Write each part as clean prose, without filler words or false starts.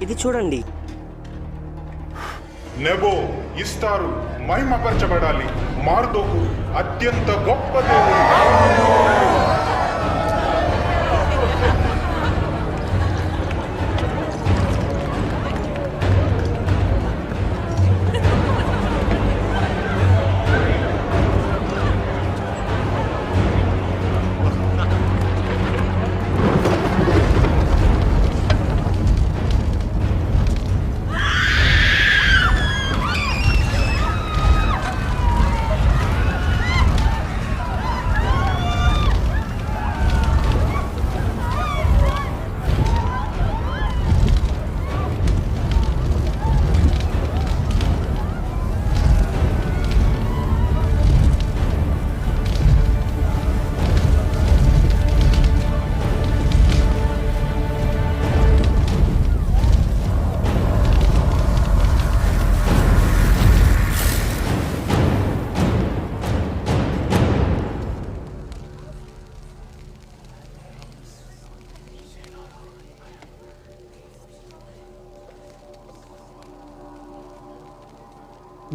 ఇది చూడండి. నెబో ఇస్తారు మహిమపరచబడాలి. మార్దోకు అత్యంత గొప్ప దేవుడు.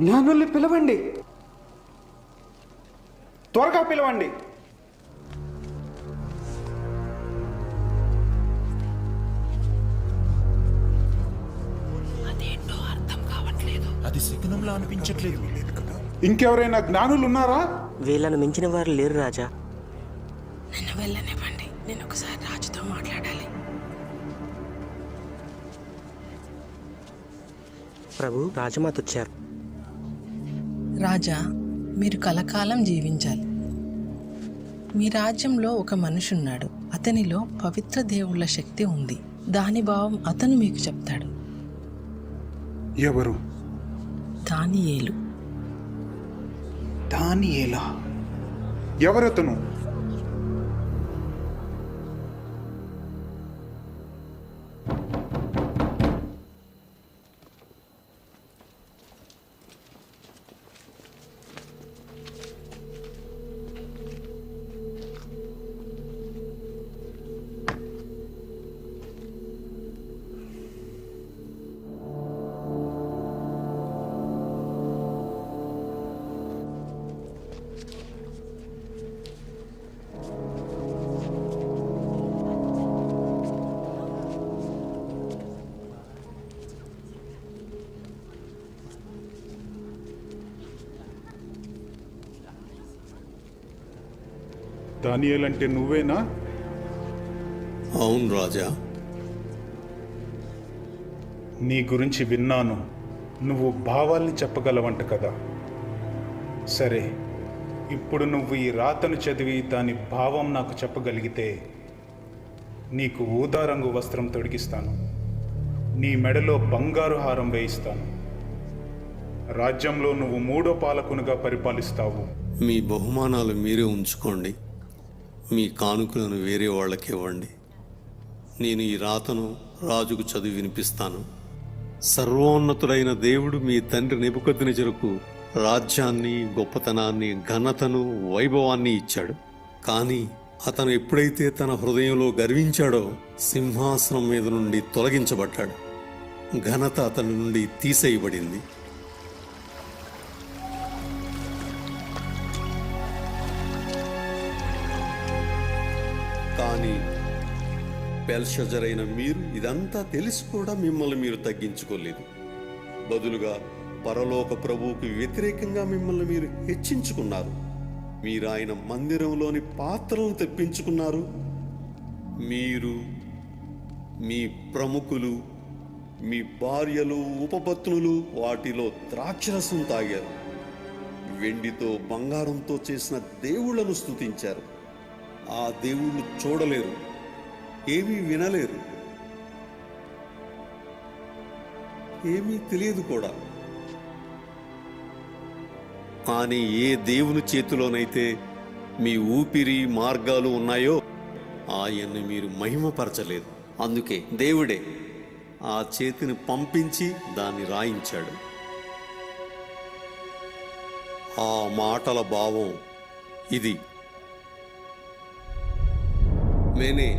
జ్ఞానుల్ని పిలవండి, త్వరగా పిలవండి. అదేంటో అర్థం కావట్లేదు. అది శకునంలా అనిపించట్లేదు. ఇంకెవరైనా జ్ఞానులు ఉన్నారా? వీళ్ళను మించిన వారు లేరు రాజా. నన్ను వెళ్ళనివ్వండి, నేను ఒకసారి రాజుతో మాట్లాడాలి. ప్రభు, రాజమాత వచ్చారు. రాజా, మీరు కలకాలం జీవించాలి. మీ రాజ్యంలో ఒక మనిషి ఉన్నాడు. అతనిలో పవిత్ర దేవుళ్ళ శక్తి ఉంది. దాని భావం అతను మీకు చెప్తాడు. ఎవరు? దానియేలు. దానియేలా? ఎవరతను? దానియేలు అంటే నువ్వేనా? అవును రాజా. నీ గురించి విన్నాను. నువ్వు భావాల్ని చెప్పగలవంట కదా. సరే, ఇప్పుడు నువ్వు ఈ రాతను చదివి దాని భావం నాకు చెప్పగలిగితే నీకు ఊదా రంగు వస్త్రం తొడిగిస్తాను, నీ మెడలో బంగారు హారం వేయిస్తాను, రాజ్యంలో నువ్వు 3వ పాలకునిగా పరిపాలిస్తావు. మీ బహుమానాలు మీరే ఉంచుకోండి, మీ కానుకలను వేరే వాళ్ళకి ఇవ్వండి. నేను ఈ రాతను రాజుకు చదివి వినిపిస్తాను. సర్వోన్నతుడైన దేవుడు మీ తండ్రి నెబుకద్నెజరుకు రాజ్యాన్ని, గొప్పతనాన్ని, ఘనతను, వైభవాన్ని ఇచ్చాడు. కానీ అతను ఎప్పుడైతే తన హృదయంలో గర్వించాడో సింహాసనం మీద నుండి తొలగించబడ్డాడు. ఘనత అతని నుండి తీసేయబడింది. కానీ బెల్షజరైన మీరు ఇదంతా తెలిసి కూడా మిమ్మల్ని మీరు తగ్గించుకోలేదు. బదులుగా పరలోక ప్రభువుకి వ్యతిరేకంగా మిమ్మల్ని మీరు హెచ్చించుకున్నారు. మీరు ఆయన మందిరంలోని పాత్రలను తెప్పించుకున్నారు. మీరు, మీ ప్రముఖులు, మీ భార్యలు, ఉపపత్నులు వాటిలో ద్రాక్షరసం తాగారు. వెండితో, బంగారంతో చేసిన దేవుళ్లను స్తుతించారు. ఆ దేవుళ్ళు చూడలేరు, ఏమీ వినలేరు, ఏమీ తెలియదు కూడా. కానీ ఏ దేవుని చేతిలోనైతే మీ ఊపిరి, మార్గాలు ఉన్నాయో ఆయన్ని మీరు మహిమపరచలేదు. అందుకే దేవుడే ఆ చేతిని పంపించి దాన్ని రాయించాడు. ఆ మాటల భావం ఇది: మేనే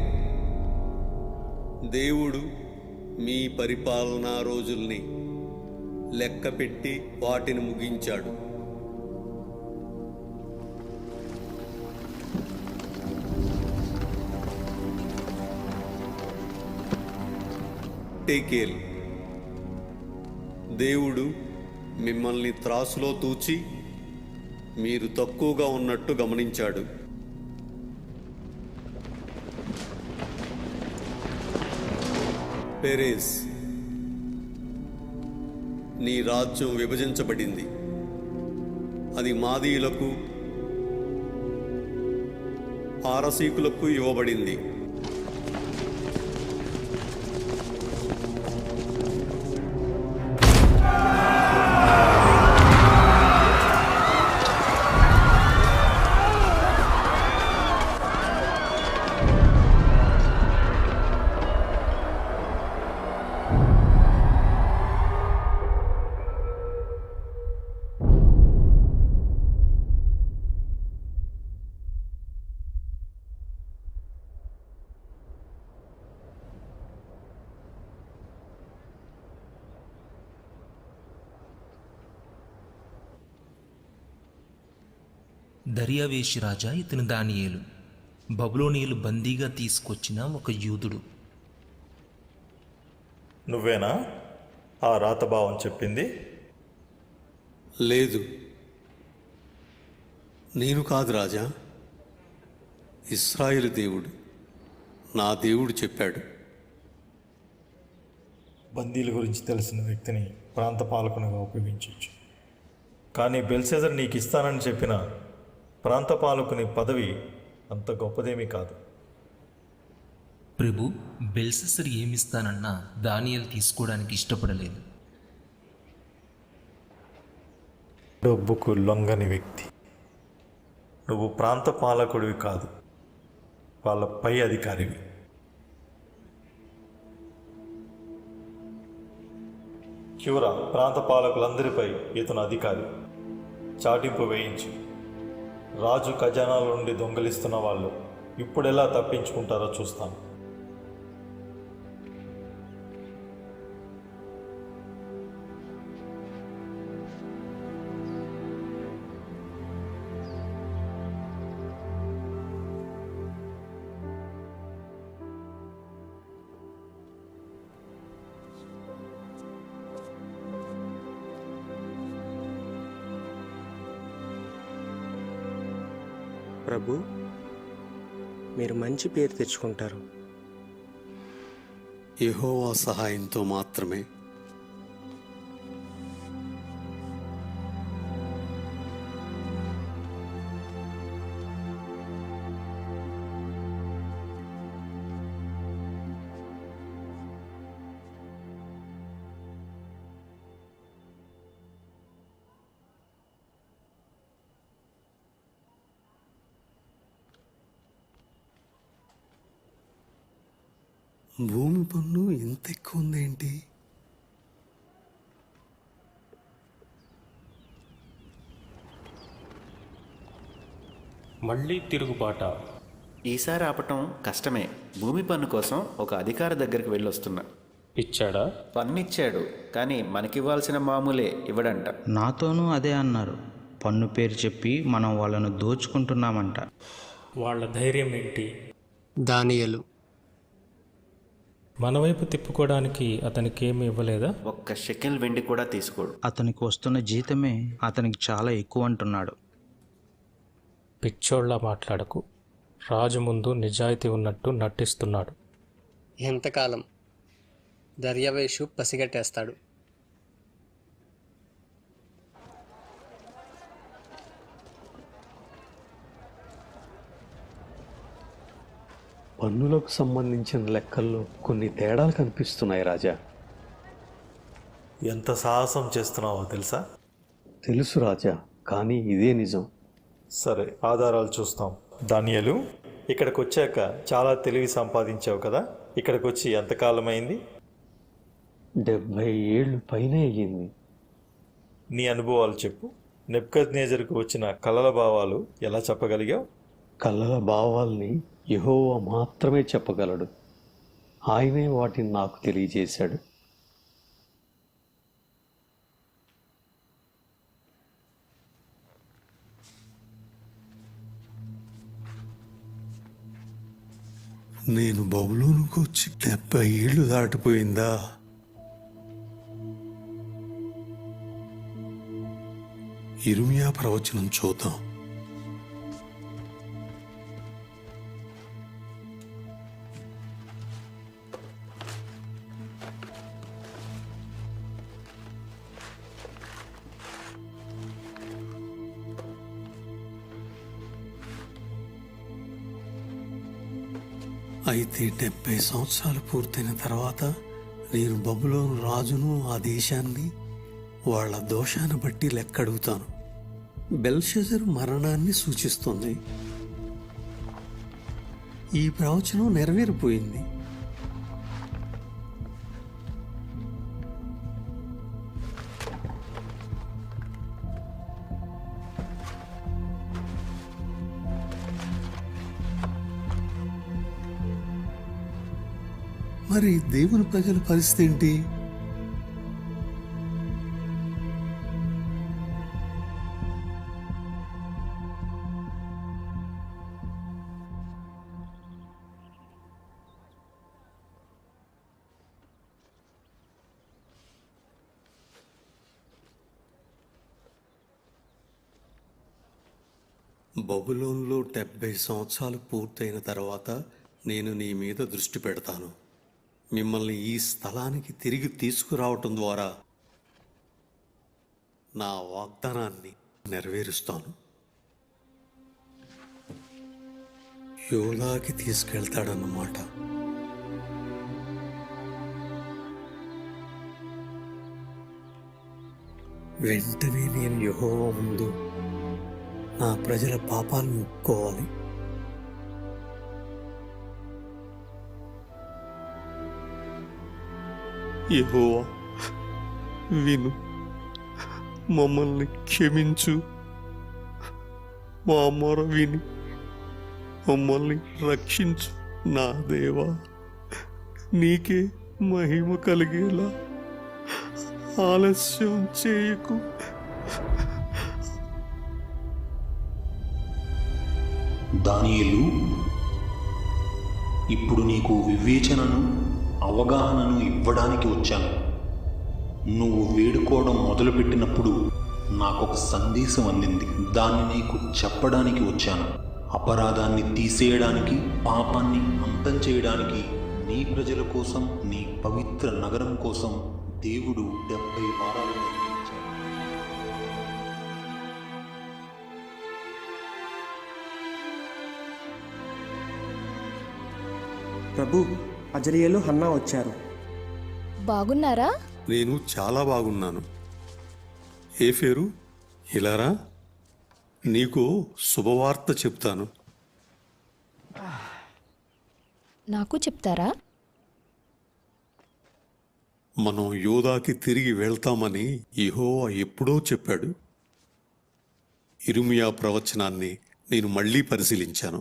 దేవుడు మీ పరిపాలనా రోజుల్ని లెక్కపెట్టి వాటిని ముగించాడు. టేకేల్, దేవుడు మిమ్మల్ని త్రాసులో తూచి మీరు తక్కువగా ఉన్నట్టు గమనించాడు. పెరేస్, నీ రాజ్యం విభజించబడింది. అది మాదీయులకు, పారసీకులకు ఇవ్వబడింది. దర్యావేషి రాజా ఇతను దానియేలు, బబులోనీయులు బందీగా తీసుకొచ్చిన ఒక యూదుడు. నువ్వేనా ఆ రాతభావం చెప్పింది? లేదు, నేను కాదు రాజా. ఇశ్రాయేలు దేవుడు, నా దేవుడు చెప్పాడు. బందీల గురించి తెలిసిన వ్యక్తిని ప్రాంత పాలకునిగా ఉపయోగించవచ్చు, కానీ బెల్షెజర్ నీకు ఇస్తానని చెప్పిన ప్రాంత పాలకుని పదవి అంత గొప్పదేమీ కాదు. ప్రభు, బెల్షస్సర్ ఏమిస్తానన్నా దానియేలు తీసుకోవడానికి ఇష్టపడలేదు. డబ్బుకు లొంగని వ్యక్తి. నువ్వు ప్రాంత పాలకుడివి కాదు, వాళ్ళ పై అధికారివి. చివర ప్రాంత పాలకులందరిపై ఇతను అధికారి. చాటింపు వేయించి రాజు ఖజానాల నుండి దొంగలిస్తున్న వాళ్ళు ఇప్పుడెలా తప్పించుకుంటారో చూస్తాను. ప్రభు, మీరు మంచి పేరు తెచ్చుకుంటారు. యెహోవా సహాయంతో మాత్రమే. భూమి పన్ను ఎంత ఎక్కువ ఉందేంటి? మళ్ళీ తిరుగుబాట. ఈసారి ఆపటం కష్టమే. భూమి పన్ను కోసం ఒక అధికారి దగ్గరికి వెళ్ళొస్తున్నా. ఇచ్చాడా? పన్నిచ్చాడు, కానీ మనకివ్వాల్సిన మామూలే ఇవ్వడంట. నాతోనూ అదే అన్నారు. పన్ను పేరు చెప్పి మనం వాళ్ళను దోచుకుంటున్నామంట. వాళ్ళ ధైర్యం ఏంటి? దానియేలు, మన వైపు తిప్పుకోవడానికి అతనికి ఏమి ఇవ్వలేదా? ఒక్క షెకెల్ వెండి కూడా తీసుకోడు. అతనికి వస్తున్న జీతమే అతనికి చాలా ఎక్కువ అంటున్నాడు. పిచ్చోళ్ళ మాట్లాడకు. రాజు ముందు నిజాయితీ ఉన్నట్టు నటిస్తున్నాడు. ఎంతకాలం? దర్యావేషు పసిగట్టేస్తాడు. పన్నులకు సంబంధించిన లెక్కల్లో కొన్ని తేడాలు కనిపిస్తున్నాయి రాజా. ఎంత సాహసం చేస్తున్నావో తెలుసా? తెలుసు రాజా, కానీ ఇదే నిజం. సరే, ఆధారాలు చూస్తాం. దానియేలు, ఇక్కడికి వచ్చాక చాలా తెలివి సంపాదించావు కదా. ఇక్కడికి వచ్చి ఎంతకాలం అయింది? 70 ఏళ్ళు పైనే అయ్యింది. నీ అనుభవాలు చెప్పు. నెబుకద్నెజరుకు వచ్చిన కలల భావాలు ఎలా చెప్పగలిగావు? కళ్ళల భావాల్ని యెహోవా మాత్రమే చెప్పగలడు. ఆయనే వాటిని నాకు తెలియజేశాడు. నేను బబులోనుకు వచ్చి 70 ఏళ్ళు దాటిపోయిందా? ఇర్మియా ప్రవచనం చూద్దాం. అయితే 70 సంవత్సరాలు పూర్తయిన తర్వాత నేను బబులోను రాజును ఆ దేశాన్ని వాళ్ళ దోషాన్ని బట్టి లెక్కడుగుతాను. బెల్షజర్ మరణాన్ని సూచిస్తుంది. ఈ ప్రవచనం నెరవేరిపోయింది. మరి దేవుని ప్రజల పరిస్థితి ఏంటి? బబులోనులో 70 సంవత్సరాలు పూర్తయిన తర్వాత నేను నీ మీద దృష్టి పెడతాను. మిమ్మల్ని ఈ స్థలానికి తిరిగి తీసుకురావటం ద్వారా నా వాగ్దానాన్ని నెరవేరుస్తాను. యోదాకి తీసుకెళ్తాడన్నమాట. వెంటనే నేను యెహోవా ముందు నా ప్రజల పాపాలను ఒప్పుకోవాలి. యెహోవా విను, మమ్మల్ని క్షమించు. మా మొర విని మమ్మల్ని రక్షించు. నా దేవా, నీకే మహిమ కలిగేలా ఆలస్యం చేయకు. దానియేలు, ఇప్పుడు నీకు వివేచనను అవగాహనను ఇవ్వడానికి వచ్చాను. నువ్వు వేడుకోవడం మొదలుపెట్టినప్పుడు నాకొక సందేశం అందింది. దాన్ని నీకు చెప్పడానికి వచ్చాను. అపరాధాన్ని తీసేయడానికి, పాపాన్ని అంతం చేయడానికి, నీ ప్రజల కోసం, నీ పవిత్ర నగరం కోసం దేవుడు 70 వారాలు నిర్ణయించాడు. ప్రభు, అజరియలు హన్నా వచ్చారు. బాగున్నారా? నేను చాలా బాగున్నాను. ఏఫేరు, ఇలారా, నీకు శుభవార్త చెప్తాను. నాకు చెప్తారా? మనం యోదాకి తిరిగి వెళ్తామని యెహోవా ఎప్పుడో చెప్పాడు. ఇర్మియా ప్రవచనాన్ని నేను మళ్ళీ పరిశీలించాను.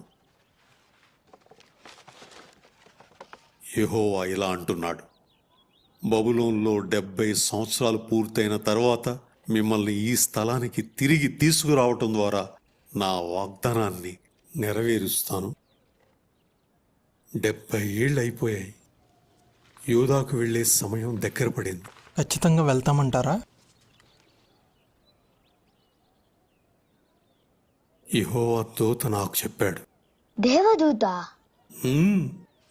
యెహోవా ఇలా అంటున్నాడు: బబులోన్లో 70 సంవత్సరాలు పూర్తయిన తర్వాత మిమ్మల్ని ఈ స్థలానికి తిరిగి తీసుకురావటం ద్వారా నా వాగ్దానాన్ని నెరవేరుస్తాను. 70 ఏళ్ళు అయిపోయాయి. యోదాకు వెళ్ళే సమయం దగ్గర పడింది. ఖచ్చితంగా వెళ్తామంటారా? యెహోవా దూత నాకు చెప్పాడు. దేవదూత?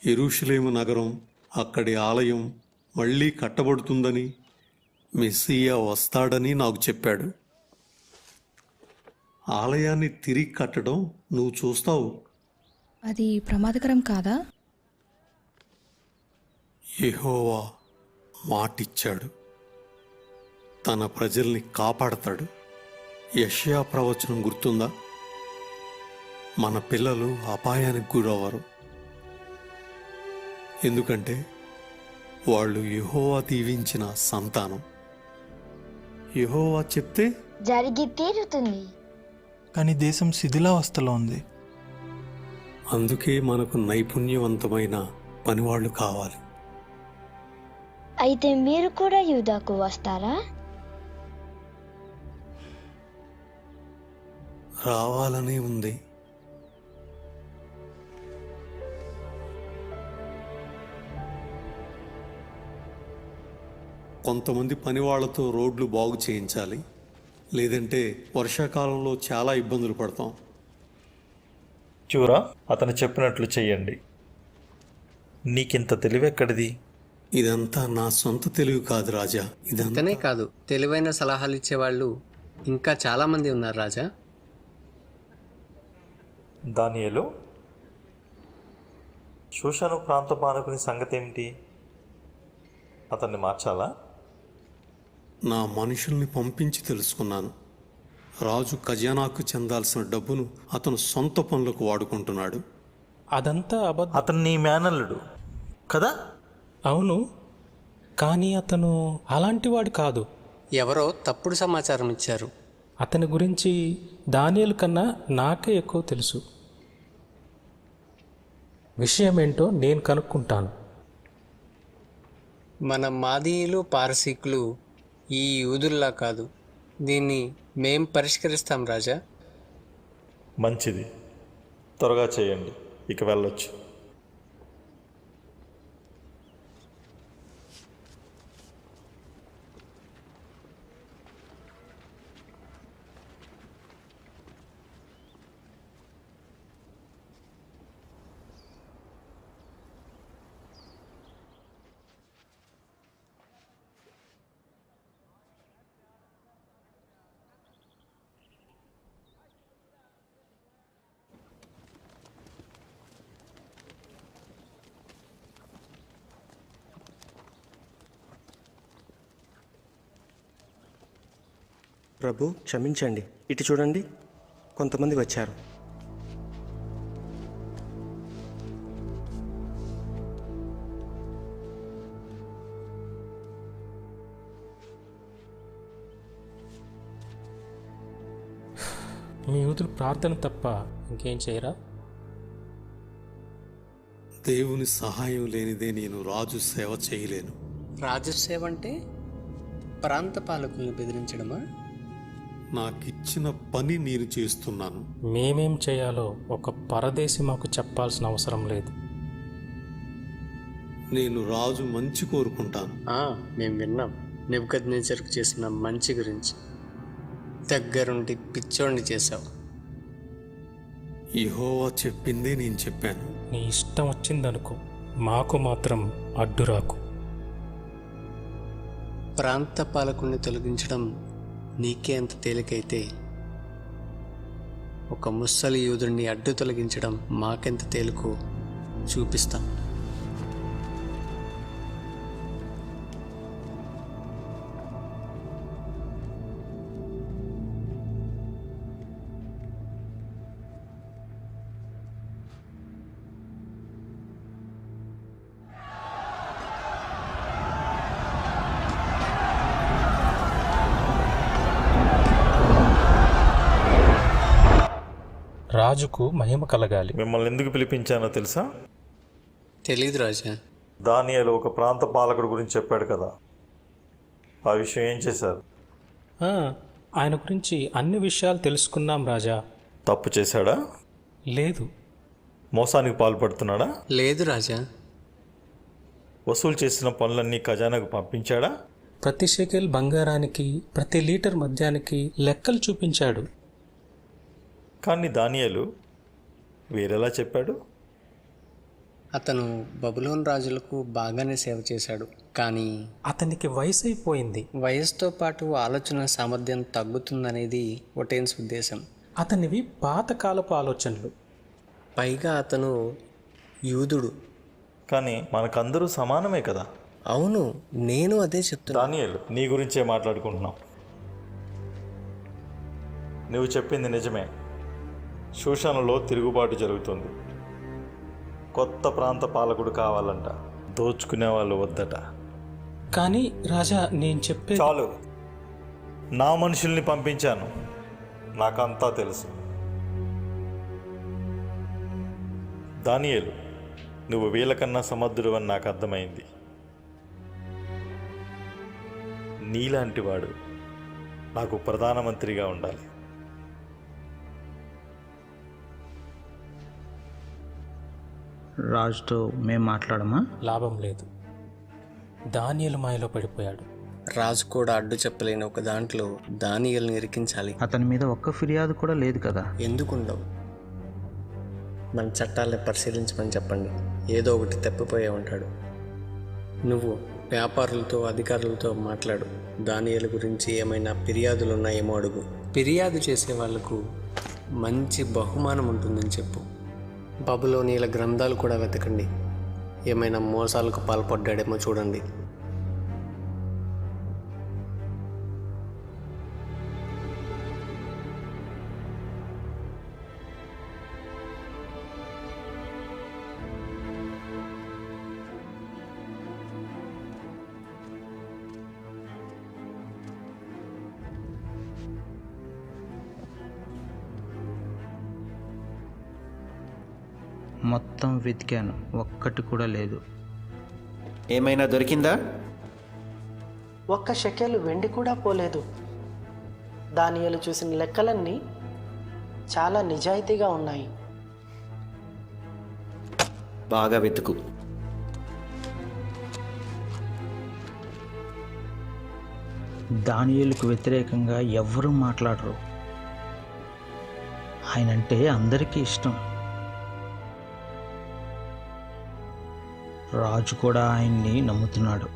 యెరూషలేము నగరం, అక్కడి ఆలయం మళ్ళీ కట్టబడుతుందని, మెస్సియా వస్తాడని నాకు చెప్పాడు. ఆలయాన్ని తిరిగి కట్టడం నువ్వు చూస్తావు. అది ప్రమాదకరం కాదా? యెహోవా మాటిచ్చాడు, తన ప్రజల్ని కాపాడతాడు. యెషయా ప్రవచనం గుర్తుందా? మన పిల్లలు అపాయానికి గురవ్వరు, ఎందుకంటే వాళ్ళు యెహోవా దీవించిన సంతానం. యెహోవా చెప్తే జరిగి తీరుతుంది. కానీ దేశం శిథిలావస్థలో ఉంది. అందుకే మనకు నైపుణ్యవంతమైన పనివాళ్ళు కావాలి. అయితే మీరు కూడా యూదాకు వస్తారా? రావాలని ఉంది. కొంతమంది పనివాళ్లతో రోడ్లు బాగు చేయించాలి, లేదంటే వర్షాకాలంలో చాలా ఇబ్బందులు పడతాం. చూరా, అతను చెప్పినట్లు చెయ్యండి. నీకింత తెలివెక్కడిది? ఇదంతా నా సొంత తెలివి కాదు రాజా. ఇతనే కాదు, తెలివైన సలహాలు ఇచ్చేవాళ్ళు ఇంకా చాలామంది ఉన్నారు రాజా. దానియేలు, షూషను ప్రాంత పాలకుని సంగతి ఏమిటి? అతన్ని మార్చాలా? నా మనుషుల్ని పంపించి తెలుసుకున్నాను. రాజు ఖజానాకు చెందాల్సిన డబ్బును అతను సొంత పనులకు వాడుకుంటున్నాడు. అదంతా అబద్ధం. అతను నీ మేనల్లుడు కదా? అవును, కానీ అతను అలాంటివాడు కాదు. ఎవరో తప్పుడు సమాచారం ఇచ్చారు. అతని గురించి దానియేలు కన్నా నాకే ఎక్కువ తెలుసు. విషయమేంటో నేను కనుక్కుంటాను. మన మాదీయులు పారసీకులు ఈ యూదుల్లా కాదు. దీన్ని మేం పరిష్కరిస్తాం రాజా. మంచిది, త్వరగా చేయండి, ఇక వెళ్ళొచ్చు. ప్రభు క్షమించండి, ఇటు చూడండి, కొంతమంది వచ్చారు. మీ యూదులు ప్రార్థన తప్ప ఇంకేం చేయరా? దేవుని సహాయం లేనిదే నేను రాజు సేవ చేయలేను. రాజు సేవ అంటే ప్రాంత పాలకుల్ని బెదిరించడమా? నాకిచ్చిన పని నేను చేస్తున్నాను. మేమేం చేయాలో ఒక పరదేశి మాకు చెప్పాల్సిన అవసరం లేదు. నేను రాజు మంచి కోరుకుంటాను. మేము విన్నాం నెబుకద్నెజరుకు చేసిన మంచి గురించి. దగ్గరుండి పిచ్చోడిని చేశావు. యెహోవా చెప్పిందే నేను చెప్పాను. నీ ఇష్టం వచ్చిందనుకో, మాకు మాత్రం అడ్డురాకు. ప్రాంత పాలకుల్ని తొలగించడం నీకే అంత తేలికైతే ఒక ముస్సలి యూదుడిని అడ్డు తొలగించడం మాకెంత తేలికో చూపిస్తాం. రాజుకు మహిమ కలగాలి. మిమ్మల్ని ఎందుకు పిలిపించానో తెలుసా? తెలీదు రాజా. దానియేలు ఒక ప్రాంత పాలకుడు గురించి చెప్పాడు కదా, ఆ విషయం ఏం చేశారు? ఆయన గురించి అన్ని విషయాలు తెలుసుకున్నాం రాజా. తప్పు చేశాడా? లేదు. మోసానికి పాల్పడుతున్నాడా? లేదు రాజా. వసూలు చేసిన పనులన్నీ ఖజానాకు పంపించాడా? ప్రతి షెకెల్ బంగారానికి, ప్రతి లీటర్ మద్యానికి లెక్కలు చూపించాడు. కానీ దానియేలు వేరేలా చెప్పాడు. అతను బబులోన్ రాజులకు బాగానే సేవ చేశాడు, కానీ అతనికి వయసు అయిపోయింది. వయసుతో పాటు ఆలోచన సామర్థ్యం తగ్గుతుందనేది ఒటేన్స్ ఉద్దేశం. అతనివి పాతకాలపు ఆలోచనలు. పైగా అతను యూదుడు. కానీ మనకందరూ సమానమే కదా. అవును, నేను అదే చెప్తున్నా. దానియేలు, నీ గురించే మాట్లాడుకుంటున్నాం. నువ్వు చెప్పింది నిజమే. షూషనులో తిరుగుబాటు జరుగుతుంది. కొత్త ప్రాంత పాలకుడు కావాలంట, దోచుకునే వాళ్ళు వద్దట. కానీ రాజా, నేను చెప్పే చాలు. నా మనుషుల్ని పంపించాను, నాకంతా తెలుసు. దానియేలు, నువ్వు వీళ్ళకన్నా సమర్థుడు అని నాకు అర్థమైంది. నీలాంటి వాడు నాకు ప్రధానమంత్రిగా ఉండాలి. రాజుతో మేము మాట్లాడమా? లాభం లేదు. దానియేలు మాయలో పడిపోయాడు. రాజు కూడా అడ్డు చెప్పలేని ఒక దాంట్లో దానియేలుని ఇరికించాలి. అతని మీద ఒక్క ఫిర్యాదు కూడా లేదు కదా. ఎందుకుండవు? మన చట్టాలని పరిశీలించమని చెప్పండి, ఏదో ఒకటి తప్పిపోయే ఉంటాడు. నువ్వు వ్యాపారులతో అధికారులతో మాట్లాడు. దానియేలు గురించి ఏమైనా ఫిర్యాదులు ఉన్నాయేమో అడుగు. ఫిర్యాదు చేసే వాళ్లకు మంచి బహుమానం ఉంటుందని చెప్పు. బబులోనీల గ్రంథాలు కూడా వెతకండి, ఏమైనా మోసాలకు పాల్పడ్డాడేమో చూడండి. మొత్తం వెతికాను, ఒక్కటి కూడా లేదు. ఏమైనా దొరికిందా? ఒక్క షెకెలు వెండి కూడా పోలేదు. దానియేలు చూసిన లెక్కలన్నీ చాలా నిజాయితీగా ఉన్నాయి. బాగా వెతుకు. దానియేలుకు వ్యతిరేకంగా ఎవ్వరూ మాట్లాడరు. ఆయనంటే అందరికీ ఇష్టం. రాజు కూడా ఆయన్ని నమ్ముతున్నాడు.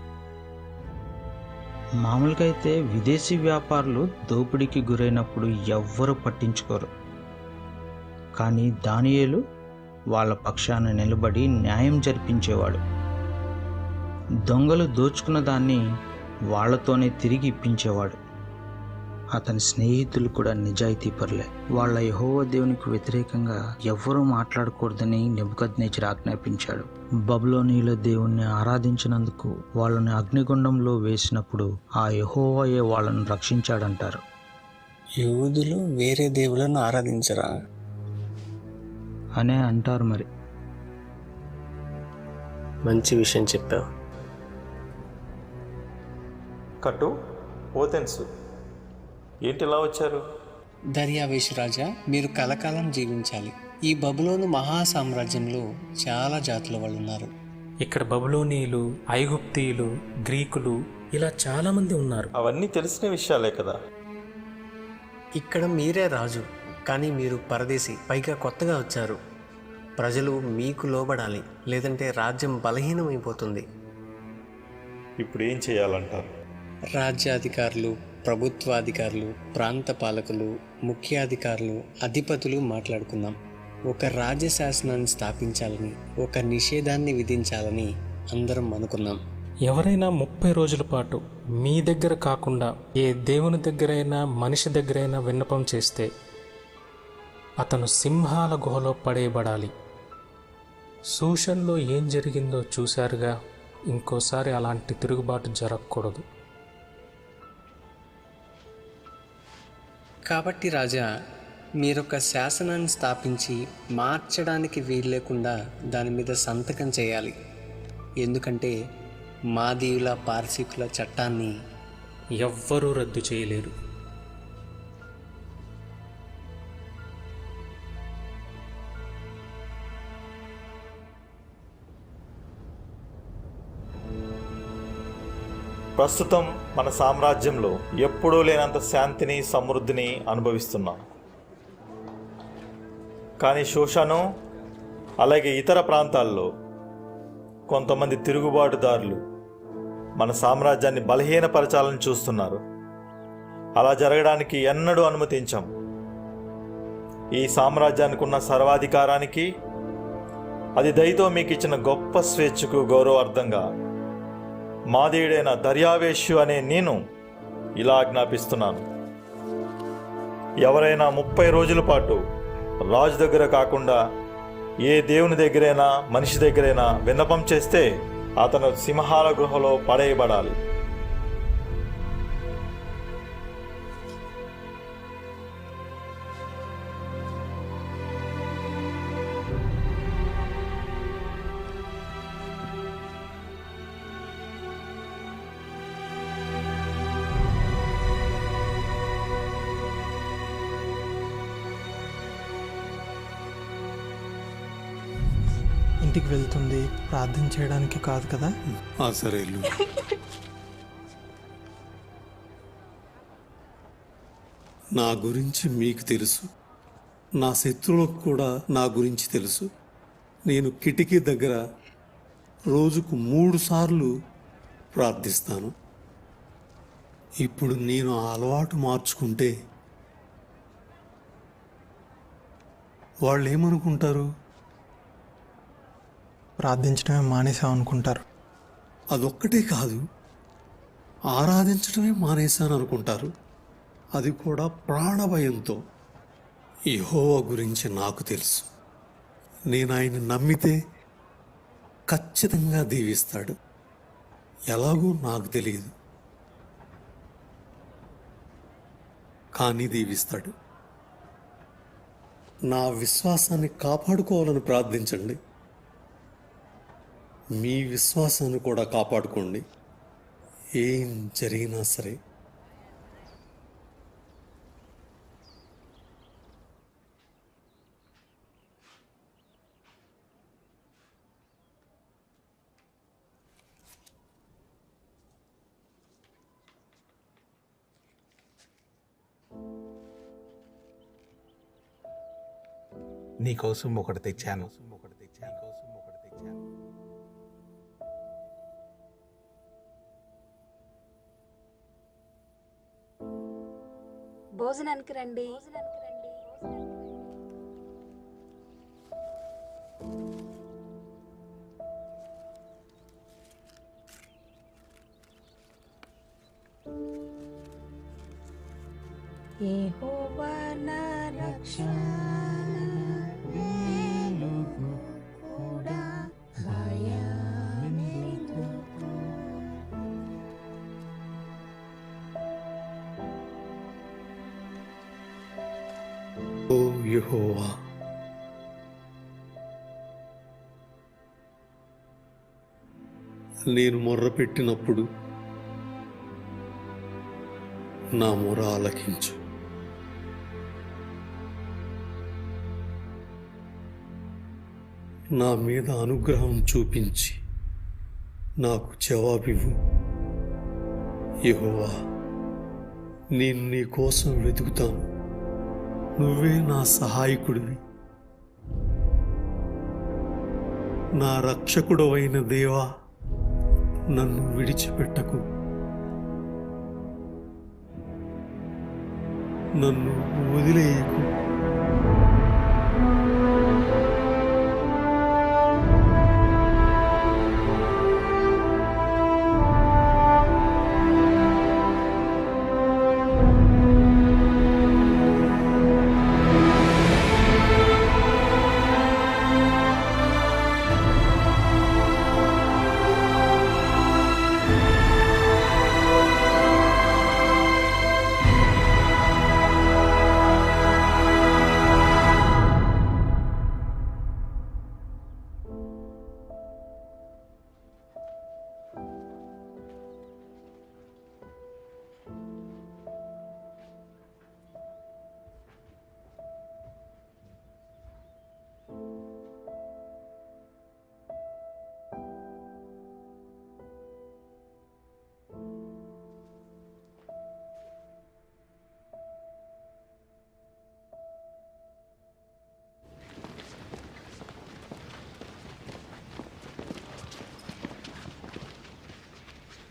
మామూలుగా అయితే విదేశీ వ్యాపారులు దోపిడీకి గురైనప్పుడు ఎవ్వరూ పట్టించుకోరు. కానీ దానియేలు వాళ్ళ పక్షాన నిలబడి న్యాయం జరిపించేవాడు. దొంగలు దోచుకున్న దాన్ని వాళ్లతోనే తిరిగి ఇప్పించేవాడు. అతని స్నేహితులు కూడా నిజాయితీపరులే. వాళ్ళ యెహోవా దేవునికి వ్యతిరేకంగా ఎవ్వరూ మాట్లాడకూడదని నెబుకద్నెజరు ఆజ్ఞాపించాడు. బబులోనీయుల దేవుణ్ణి ఆరాధించినందుకు వాళ్ళని అగ్నిగుండంలో వేసినప్పుడు ఆ యెహోవాయే వాళ్ళను రక్షించాడంటారు. యూదులు వేరే దేవులను ఆరాధించరా అనే అంటారు. మరి మంచి విషయం చెప్పావు. కట్టు ఓతెన్సు ఏంటి ఇలా వచ్చారు? దర్యావేషు రాజా, మీరు కలకాలం జీవించాలి. ఈ బబులోను మహా సామ్రాజ్యంలో చాలా జాతుల వాళ్ళు ఉన్నారు. ఇక్కడ బబులోనీయులు, ఐగుప్తీయులు, గ్రీకులు ఇలా చాలామంది ఉన్నారు. అవన్నీ తెలిసిన విషయాలే కదా. ఇక్కడ మీరే రాజు, కానీ మీరు పరదేశి, పైగా కొత్తగా వచ్చారు. ప్రజలు మీకు లోబడాలి, లేదంటే రాజ్యం బలహీనమైపోతుంది. ఇప్పుడు ఏం చేయాలంటారు? రాజ్యాధికారులు, ప్రభుత్వాధికారులు, ప్రాంత పాలకులు, ముఖ్యాధికారులు, అధిపతులు మాట్లాడుకుందాం. ఒక రాజ్యశాసనాన్ని స్థాపించాలని, ఒక నిషేధాన్ని విధించాలని అందరం అనుకున్నాం. ఎవరైనా 30 రోజుల పాటు మీ దగ్గర కాకుండా ఏ దేవుని దగ్గరైనా మనిషి దగ్గరైనా విన్నపం చేస్తే అతను సింహాల గుహలో పడేయబడాలి. సూషన్లో ఏం జరిగిందో చూశారుగా. ఇంకోసారి అలాంటి తిరుగుబాటు జరగకూడదు. కాబట్టి రాజా, మీరొక శాసనాన్ని స్థాపించి మార్చడానికి వీలు లేకుండా దాని మీద సంతకం చేయాలి. ఎందుకంటే మాదీయుల పార్సీకుల చట్టాన్ని ఎవ్వరూ రద్దు చేయలేరు. ప్రస్తుతం మన సామ్రాజ్యంలో ఎప్పుడూ లేనంత శాంతిని, సమృద్ధిని అనుభవిస్తున్నాం. కానీ షోషను అలాగే ఇతర ప్రాంతాల్లో కొంతమంది తిరుగుబాటుదారులు మన సామ్రాజ్యాన్ని బలహీనపరచాలని చూస్తున్నారు. అలా జరగడానికి ఎన్నడూ అనుమతించాం. ఈ సామ్రాజ్యానికి ఉన్న సర్వాధికారానికి, అది దయతో మీకు ఇచ్చిన గొప్ప స్వేచ్ఛకు గౌరవార్థంగా మాదేయుడైన దర్యావేషు అనే నేను ఇలా ఆజ్ఞాపిస్తున్నాను. ఎవరైనా 30 రోజుల పాటు రాజు దగ్గర కాకుండా ఏ దేవుని దగ్గరైనా మనిషి దగ్గరైనా విన్నపం చేస్తే అతను సింహాల గృహలో పడేయబడాలి. ఇంటికి వెళ్తుంది ప్రార్థన చేయడానికి కాదు కదా? ఆ సరే వెళ్ళు. నా గురించి మీకు తెలుసు, నా శత్రువులకు కూడా నా గురించి తెలుసు. నేను కిటికీ దగ్గర రోజుకు 3 సార్లు ప్రార్థిస్తాను. ఇప్పుడు నేను ఆ అలవాటు మార్చుకుంటే వాళ్ళు ఏమనుకుంటారు? ప్రార్థించడమే మానేసాం అనుకుంటారు. అదొక్కటే కాదు, ఆరాధించడమే మానేశాను అనుకుంటారు. అది కూడా ప్రాణభయంతో. యెహోవా గురించి నాకు తెలుసు. నేను ఆయన నమ్మితే ఖచ్చితంగా దీవిస్తాడు. ఎలాగో నాకు తెలియదు, కానీ దీవిస్తాడు. నా విశ్వాసాన్ని కాపాడుకోవాలని ప్రార్థించండి. మీ విశ్వాసాన్ని కూడా కాపాడుకోండి. ఏం జరిగినా సరే. నీకోసం ఒకటి తెచ్చాను. భోజనానికి రండి. యెహోవా నా రక్షణ వెలుగు కూడా భయమెందుకు. ఓ యెహోవా, నేను మొర్రపెట్టినప్పుడు నా మొర ఆలకించు. నా మీద అనుగ్రహం చూపించి నాకు జవాబివ్వు. యెహోవా, నేను నీ కోసం వెతుకుతాను. నువ్వే నా సహాయకుడివి. నా రక్షకుడవైన దేవా, నన్ను విడిచిపెట్టకు. నన్ను వదిలేయకు.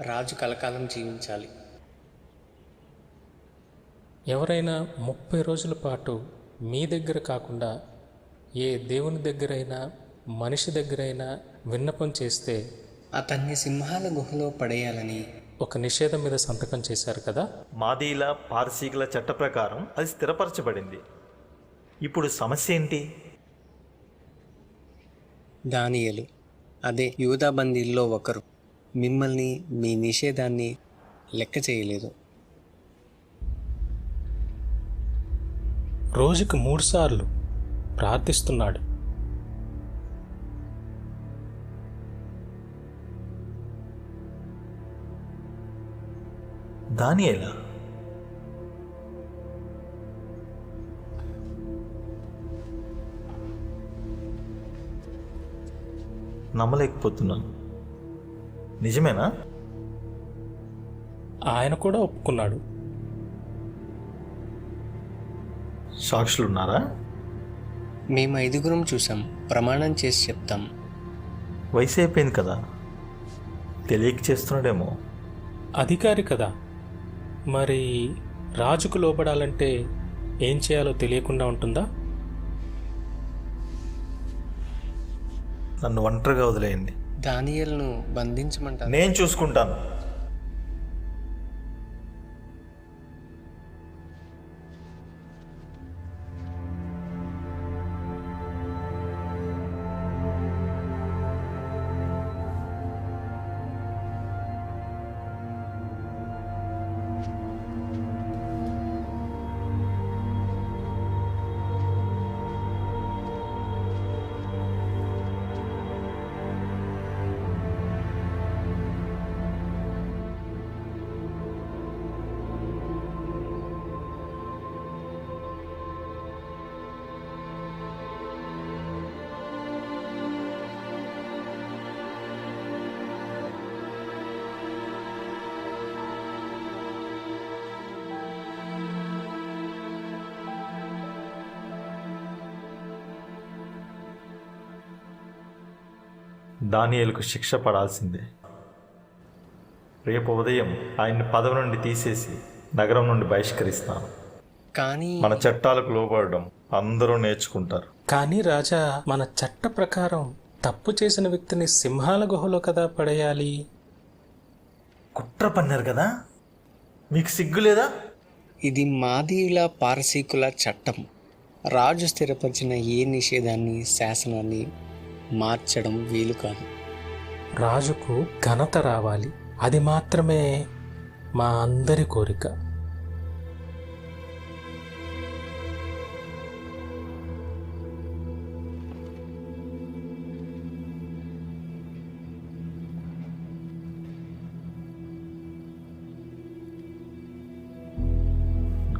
రాజు కలకాలం జీవించాలి. ఎవరైనా 30 రోజుల పాటు మీ దగ్గర కాకుండా ఏ దేవుని దగ్గరైనా మనిషి దగ్గరైనా విన్నపం చేస్తే అతన్ని సింహాల గుహలో పడేయాలని ఒక నిషేధం మీద సంతకం చేశారు కదా? మాదీల పార్సీకుల చట్ట ప్రకారం అది స్థిరపరచబడింది. ఇప్పుడు సమస్య ఏంటి? దానియేలు, అదే యూదా బందీల్లో ఒకరు, మిమ్మల్ని మీ నిషేధాన్ని లెక్క చేయలేదు. రోజుకు 3 సార్లు ప్రార్థిస్తున్నాడు. దానియేలా? నమ్మలేకపోతున్నాను. నిజమేనా? ఆయన కూడా ఒప్పుకున్నాడు. సాక్షులున్నారా? మేము 5గురం చూసాం, ప్రమాణం చేసి చెప్తాం. వయసు అయిపోయింది కదా, తెలియక చేస్తున్నాడేమో. అధికారి కదా, మరి రాజుకు లోబడాలంటే ఏం చేయాలో తెలియకుండా ఉంటుందా? నన్ను ఒంటరిగా వదిలేయండి. దానియేలును బంధించమంటారు. నేను చూసుకుంటాను. దానియేలుకు శిక్ష పడాల్సిందే. రేపు ఉదయం ఆయన్ని పదవి నుండి తీసేసి నగరం నుండి బహిష్కరిస్తాను. కానీ మన చట్టాలకు లోబడడం అందరూ నేర్చుకుంటారు. కానీ రాజా, మన చట్ట ప్రకారం తప్పు చేసిన వ్యక్తిని సింహాల గుహలో కదా పడేయాలి. కుట్ర పన్నారు కదా, మీకు సిగ్గు లేదా? ఇది మాదీయుల పారసీకుల చట్టం. రాజు స్థిరపరిచిన ఏ నిషేధాన్ని, శాసనాన్ని మార్చడం వీలు కాదు. రాజుకు ఘనత రావాలి, అది మాత్రమే మా అందరి కోరిక.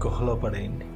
గుహలో పడేయండి.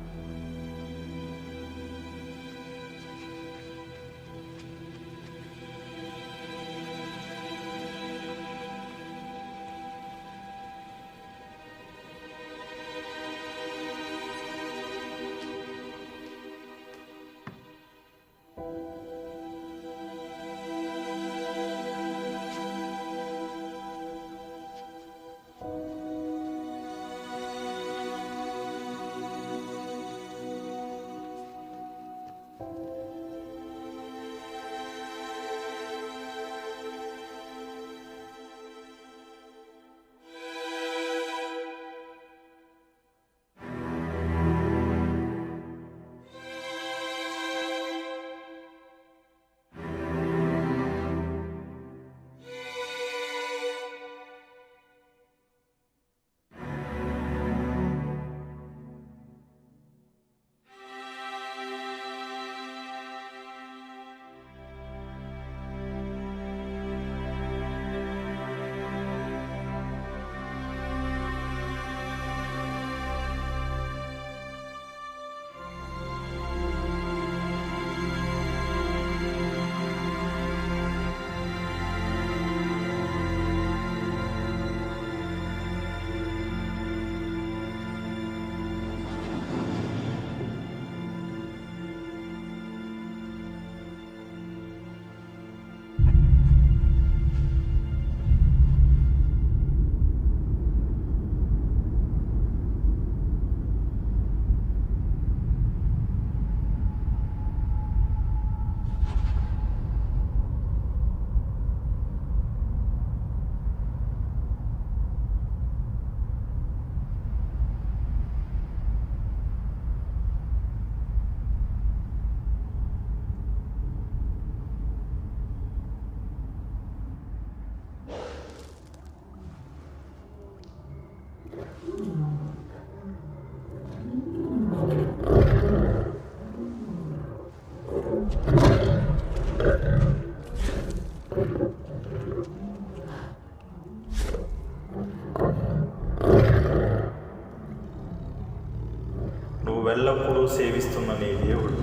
ఎల్లప్పుడూ సేవిస్తున్న నీ దేవుడు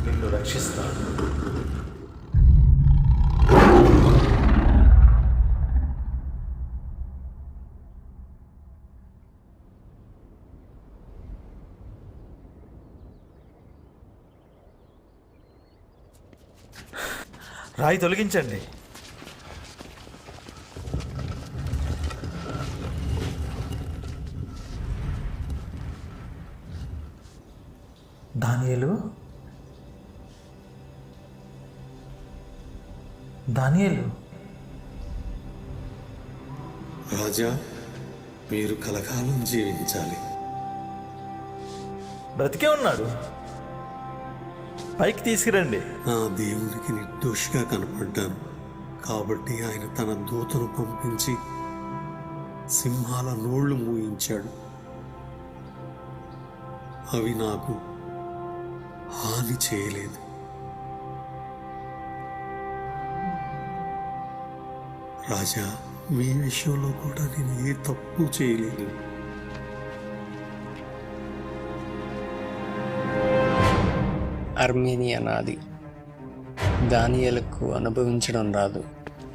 నిన్ను రక్షిస్తాడు. రాయి తొలగించండి. దానియేలు, దానియేలు. రాజా, మీరు కలకాలం జీవించాలి. బ్రతికే ఉన్నాడు. పైకి తీసుకురండి. నా దేవునికి నిర్దోషిగా కనపడ్డాను కాబట్టి ఆయన తన దూతను పంపించి సింహాల నోళ్లు మూయించాడు. అవి నాకు హాని చేయలేదు. రాజా, మీ విషయంలో కూడా నేను ఏ తప్పు చేయలేదు. అర్మేనియా నాది. దానియేలుకు అనుభవించడం రాదు.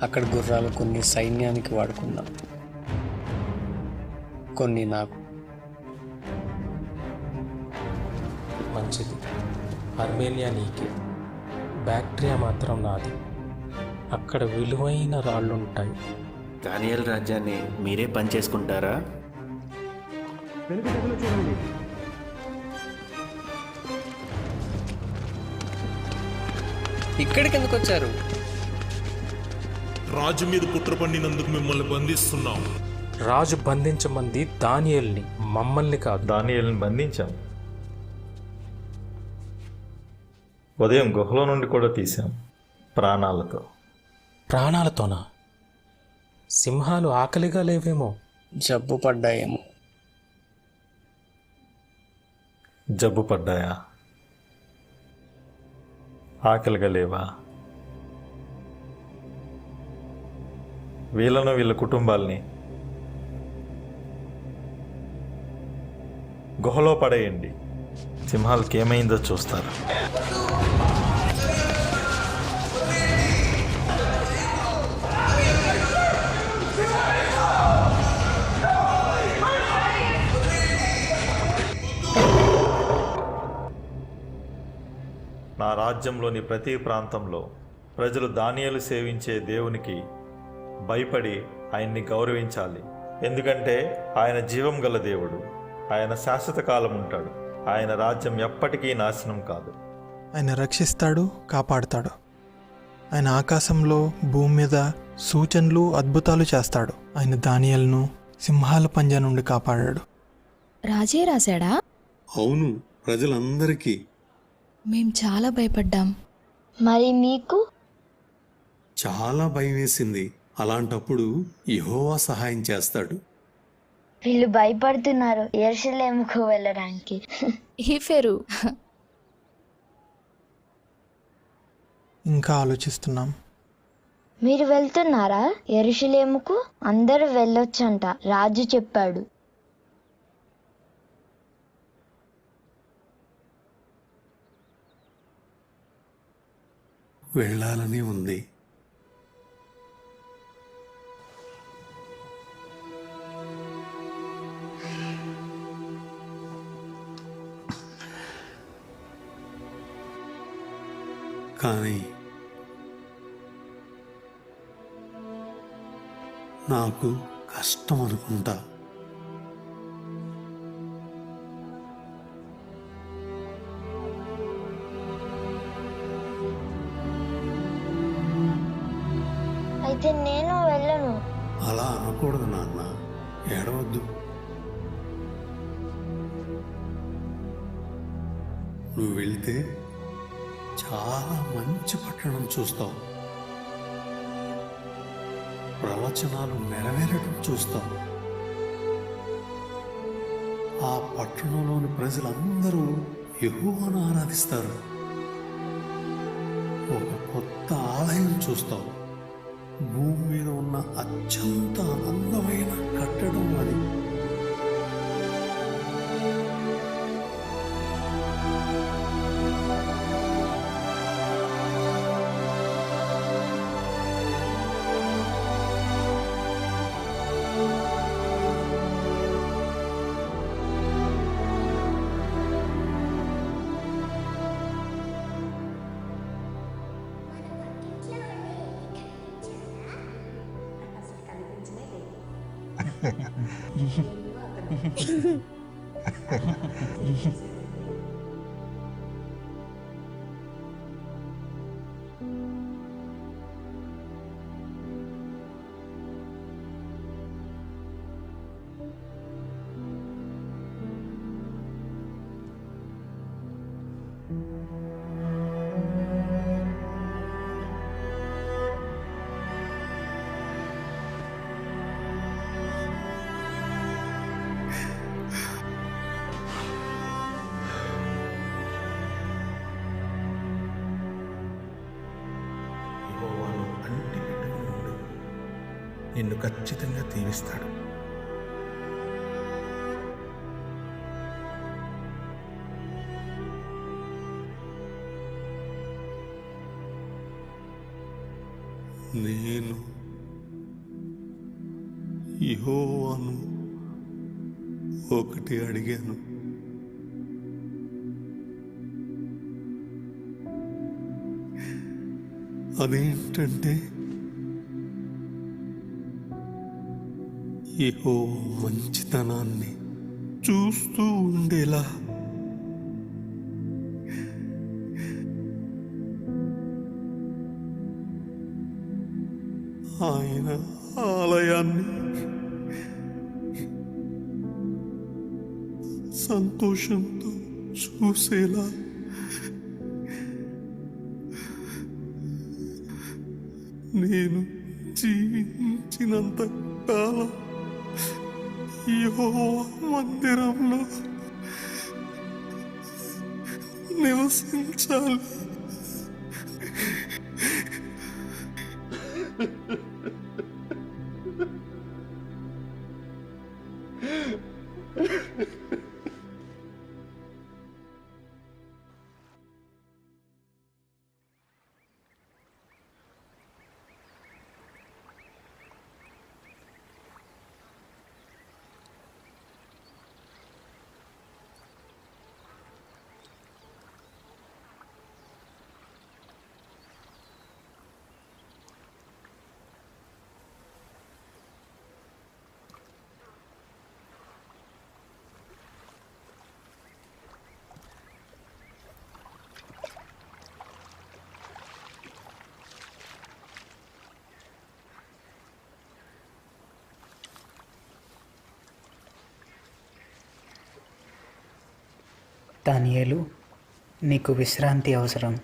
అక్కడ గుర్రాలు కొన్ని సైన్యానికి వాడుకున్నాం, కొన్ని నాకు. మంచిది. అర్మేనియా నీకే, బ్యాక్టీరియా మాత్రం నాది. అక్కడ విలువైన రాళ్ళుంటాయి. దానియేలు రాజ్యాన్ని మీరే పనిచేసుకుంటారా? ఇక్కడికి ఎందుకు వచ్చారు? రాజు మీద కుట్ర పన్నినందుకు మిమ్మల్ని బంధిస్తున్నాం. రాజు బంధించమంది దానియేలుని, మమ్మల్ని కాదు. దానియేలుని బంధించాం. ఉదయం గుహలో నుండి కూడా తీసాం, ప్రాణాలతో. ప్రాణాలతోనా? సింహాలు ఆకలిగా లేవేమో. జబ్బు పడ్డాయేమో. జబ్బు పడ్డాయా? ఆకలిగా లేవా? వీళ్ళను వీళ్ళ కుటుంబాల్ని గుహలో పడేయండి. సింహాలకి ఏమైందో చూస్తారు. నా రాజ్యంలోని ప్రతి ప్రాంతంలో ప్రజలు దానియేలు సేవించే దేవునికి భయపడి ఆయన్ని గౌరవించాలి. ఎందుకంటే ఆయన జీవం గల దేవుడు. ఆయన శాశ్వత కాలం ఉంటాడు. ఆయన రాజ్యం ఎప్పటికీ నాశనం కాదు. ఆయన రక్షిస్తాడు, కాపాడుతాడు. ఆయన ఆకాశంలో భూమి మీద సూచనలు, అద్భుతాలు చేస్తాడు. ఆయన దానియేలును సింహాల పంజా నుండి కాపాడాడు. రాజే రాశాడా? అవును, ప్రజలందరికీ. మేం చాలా భయపడ్డాం. మరి మీకు? చాలా భయం వేసింది. అలాంటప్పుడు యెహోవా సహాయం చేస్తాడు. వీళ్ళు భయపడుతున్నారు యెరూషలేముకు వెళ్ళడానికి. హీఫెరు, ఇంకా ఆలోచిస్తున్నాం. మీరు వెళ్తున్నారా యెరూషలేముకు? అందరూ వెళ్ళొచ్చంట, రాజు చెప్పాడు. వెళ్ళాలని ఉంది. కానీ నాకు కష్టం అనుకుంటా. అయితే నేను వెళ్ళను. అలా అనకూడదు నాన్న, ఏడవద్దు. నువ్వు వెళ్తే చాలా మంచి పట్టణం చూస్తావు. ప్రవచనాలు నెరవేరటం చూస్తావు. ఆ పట్టణంలోని ప్రజలందరూ యెహోవాను ఆరాధిస్తారు. ఒక కొత్త ఆలయం చూస్తావు. భూమి మీద ఉన్న అత్యంత అందమైన కట్టడం అది. యెహోవాను అంటి పెట్టుకుని ఉండు. నిన్ను ఖచ్చితంగా దీవిస్తాడు. నేను యెహోవాను ఒకటి అడిగాను, అదేంటంటే యెహోవా మంచితనాన్ని చూస్తూ ఉండేలా ఆయన ఆలయాన్ని సంతోషంతో చూసేలా నేను జీవించినంత కాలం యెహోవా మందిరంలో నివసించాలి. దానియేలు, నీకు విశ్రాంతి అవసరం.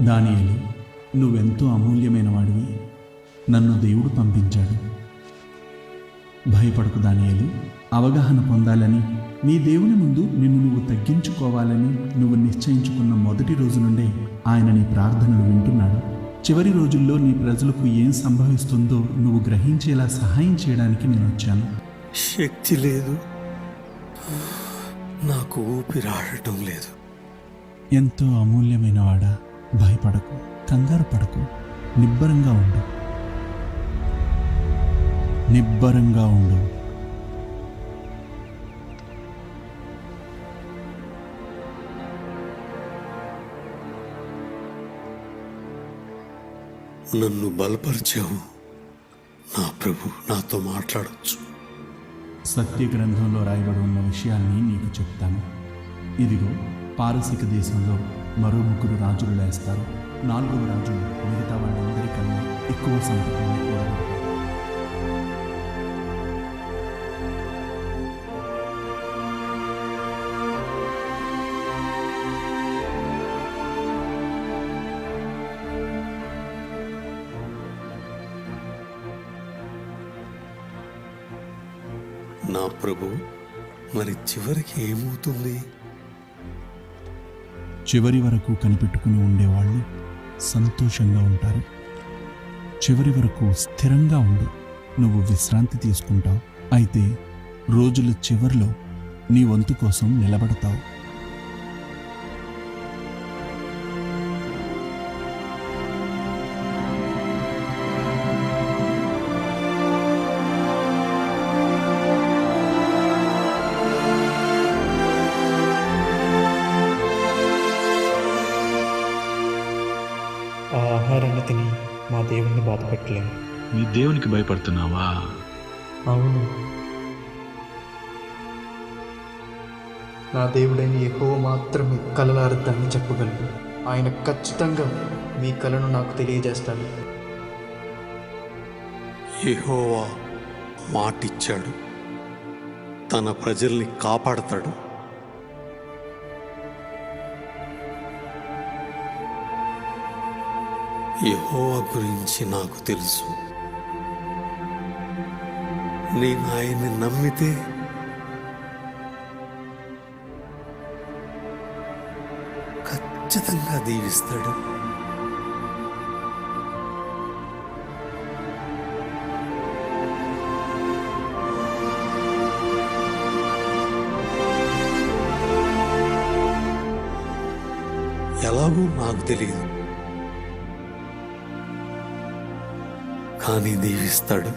దానియేలు, నువ్వెంతో అమూల్యమైన వాడివి. నన్ను దేవుడు పంపించాడు. భయపడకు దానియేలు. అవగాహన పొందాలని, నీ దేవుని ముందు నిన్ను నువ్వు తగ్గించుకోవాలని నువ్వు నిశ్చయించుకున్న మొదటి రోజు నుండే ఆయన నీ ప్రార్థనలు వింటున్నాడు. చివరి రోజుల్లో నీ ప్రజలకు ఏం సంభవిస్తుందో నువ్వు గ్రహించేలా సహాయం చేయడానికి నేను వచ్చాను. శక్తి లేదు, నాకు ఊపిరాడటం లేదు. ఎంతో అమూల్యమైన వాడా, భయపడకు, కంగారు పడకు, నిబ్బరంగా ఉండు. నిబ్బరంగా ఉండు. నన్ను బలపరిచావు. నా ప్రభు నాతో మాట్లాడొచ్చు. సత్య గ్రంథంలో రాయబడి ఉన్న విషయాల్ని నీకు చెప్తాను. ఇదిగో, పారసీక దేశంలో మరో 3 రాజులు లేస్తారు. 4వ రాజు మిగతా వాళ్ళందరికన్నా ఎక్కువ సంపదను కూడగొడతాడు. నా ప్రభు, మరి చివరికి ఏమవుతుంది? చివరి వరకు కనిపెట్టుకుని ఉండేవాళ్ళు సంతోషంగా ఉంటారు. చివరి వరకు స్థిరంగా ఉండు, నువ్వు విశ్రాంతి తీసుకుంటావు. అయితే రోజుల చివరిలో నీ వంతు కోసం నిలబడతావు. ఆ ఆహారాన్ని తిని మా దేవుణ్ణి బాధపెట్టలేము. నీ దేవునికి భయపడుతున్నావా? అవును, నా దేవుడైన యెహోవా మాత్రమే కలల అర్థాన్ని చెప్పగలడు. ఆయన ఖచ్చితంగా మీ కలను నాకు తెలియజేస్తాడు. యెహోవా మాటిచ్చాడు, తన ప్రజల్ని కాపాడతాడు. యెహోవా గురించి నాకు తెలుసు. నేను ఆయన్ని నమ్మితే ఖచ్చితంగా దీవిస్తాడు. ఎలాగో నాకు తెలియదు, కానీ దీవిస్తాడు.